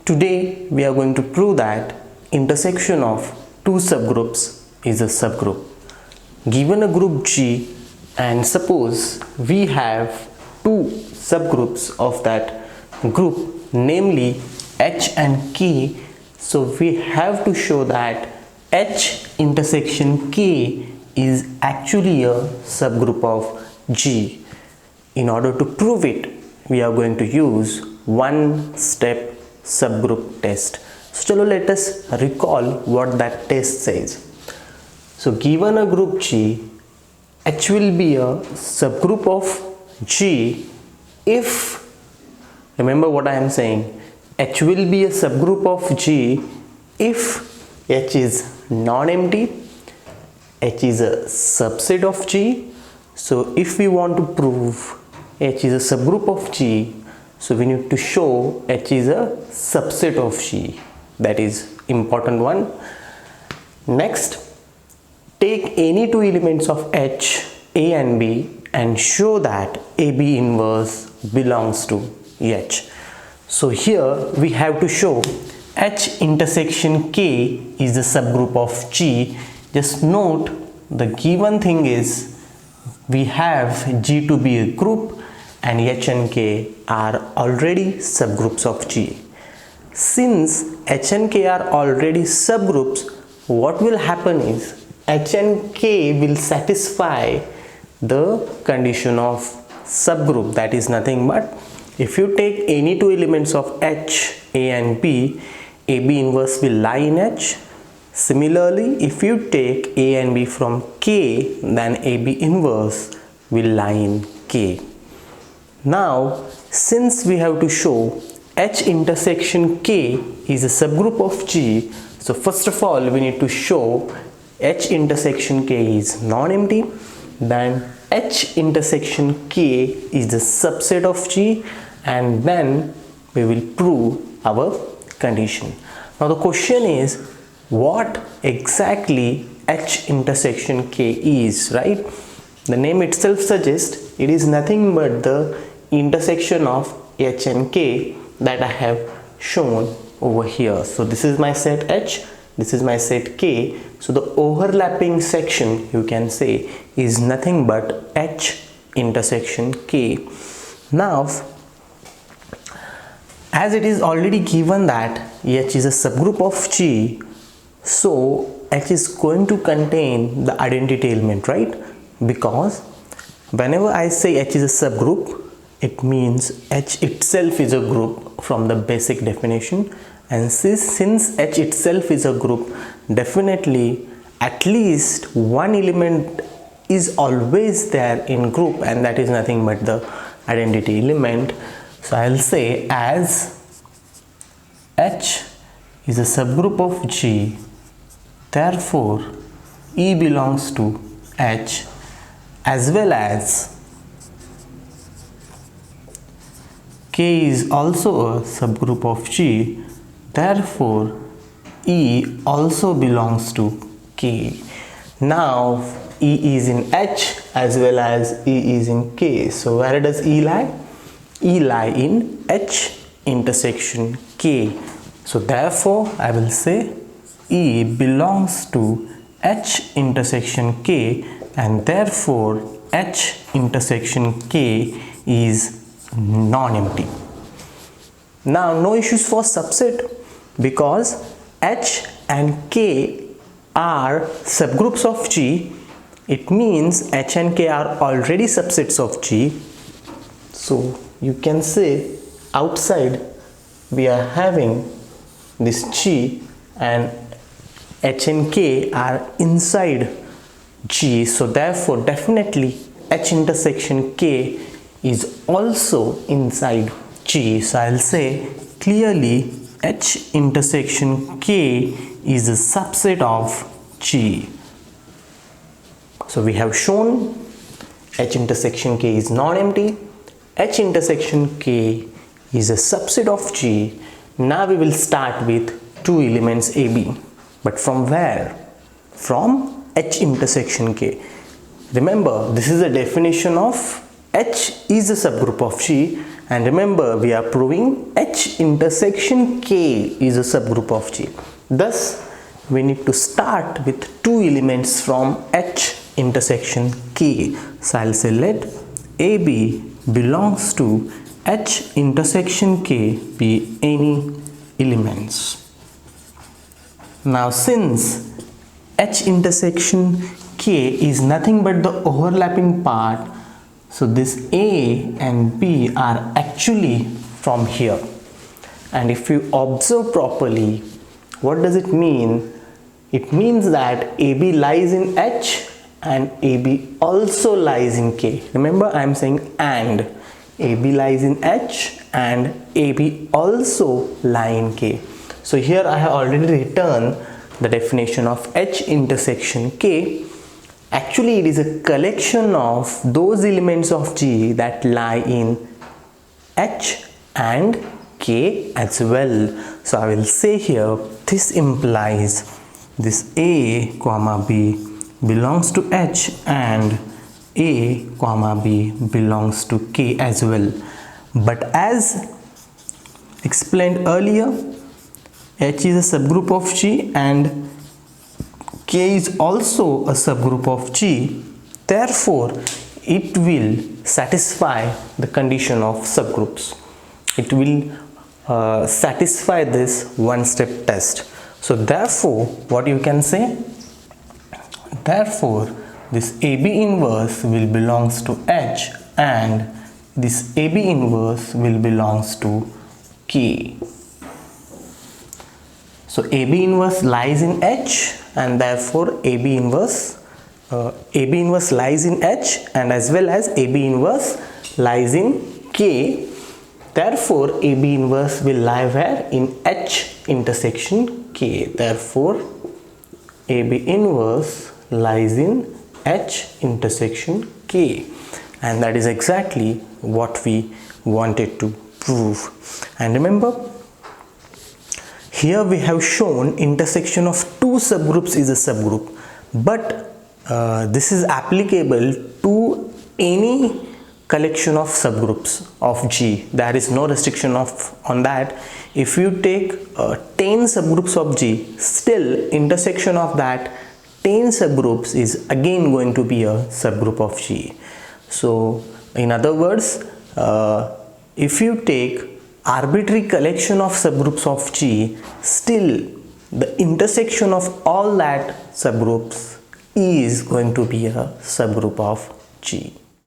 Today we are going to prove that intersection of two subgroups is a subgroup. Given a group G and suppose we have two subgroups of that group, namely H and K, so we have to show that H intersection K is actually a subgroup of G. In order to prove it, we are going to use one step subgroup test. So let us recall what that test says. So given a group G, H will be a subgroup of G if, remember what I am saying, H will be a subgroup of G if H is non-empty, H is a subset of G. So if we want to prove H is a subgroup of G, so we need to show H is a subset of G. That is important one. Next, take any two elements of H, A and B, and show that AB inverse belongs to H. So here we have to show H intersection K is a subgroup of G. Just note the given thing is we have G to be a group and H and K are already subgroups of G. Since H and K are already subgroups, what will happen is H and K will satisfy the condition of subgroup, that is nothing but if you take any two elements of H, A and B, AB inverse will lie in H. Similarly, if you take A and B from K, then AB inverse will lie in K. Now, since we have to show H intersection K is a subgroup of G, so first of all we need to show H intersection K is non-empty, then H intersection K is a subset of G, and then we will prove our condition. Now the question is, what exactly H intersection K is, right? The name itself suggests it is nothing but the intersection of H and K that I have shown over here. So this is my set H, this is my set K. So the overlapping section, you can say, is nothing but H intersection K. Now, as it is already given that H is a subgroup of G, so H is going to contain the identity element, right? Because whenever I say H is a subgroup, it means H itself is a group from the basic definition, and since H itself is a group, definitely at least one element is always there in group, and that is nothing but the identity element. So I'll say as H is a subgroup of G, therefore E belongs to H, as well as K is also a subgroup of G, therefore E also belongs to K. Now E is in H as well as E is in K. So where does E lie? E lie in H intersection K. So therefore I will say E belongs to H intersection K, and therefore H intersection K is non-empty. Now no issues for subset, because H and K are subgroups of G. It means H and K are already subsets of G. So you can say outside we are having this G and H and K are inside G. So therefore definitely H intersection K is also inside G. So I'll say clearly H intersection K is a subset of G. So we have shown H intersection K is non-empty, H intersection K is a subset of G. Now we will start with two elements AB, but from where? From H intersection K. Remember, this is a definition of H is a subgroup of G, And remember, we are proving H intersection K is a subgroup of G. Thus, we need to start with two elements from H intersection K. So I'll say let AB belongs to H intersection K be any elements. Now since H intersection K is nothing but the overlapping part, so this A and B are actually from here. And if you observe properly, what does it mean? It means that AB lies in H and AB also lies in K. Remember, I am saying and. AB lies in H and AB also lie in K. So here I have already written the definition of H intersection K. Actually, it is a collection of those elements of G that lie in H and K as well. So I will say here, this implies this A comma B belongs to H and A comma B belongs to K as well. But as explained earlier, H is a subgroup of G and K is also a subgroup of G. Therefore, it will satisfy the condition of subgroups. It will satisfy this one-step test. So therefore, what you can say? Therefore, this AB inverse will belongs to H and this AB inverse will belongs to K. So AB inverse lies in H and therefore AB inverse lies in H and as well as AB inverse lies in K. Therefore AB inverse will lie where? In H intersection K. Therefore AB inverse lies in H intersection K, and that is exactly what we wanted to prove. And remember, here we have shown intersection of two subgroups is a subgroup, but this is applicable to any collection of subgroups of G. There is no restriction on that. If you take 10 subgroups of G, still intersection of that 10 subgroups is again going to be a subgroup of G. So in other words, if you take arbitrary collection of subgroups of G, still the intersection of all that subgroups is going to be a subgroup of G.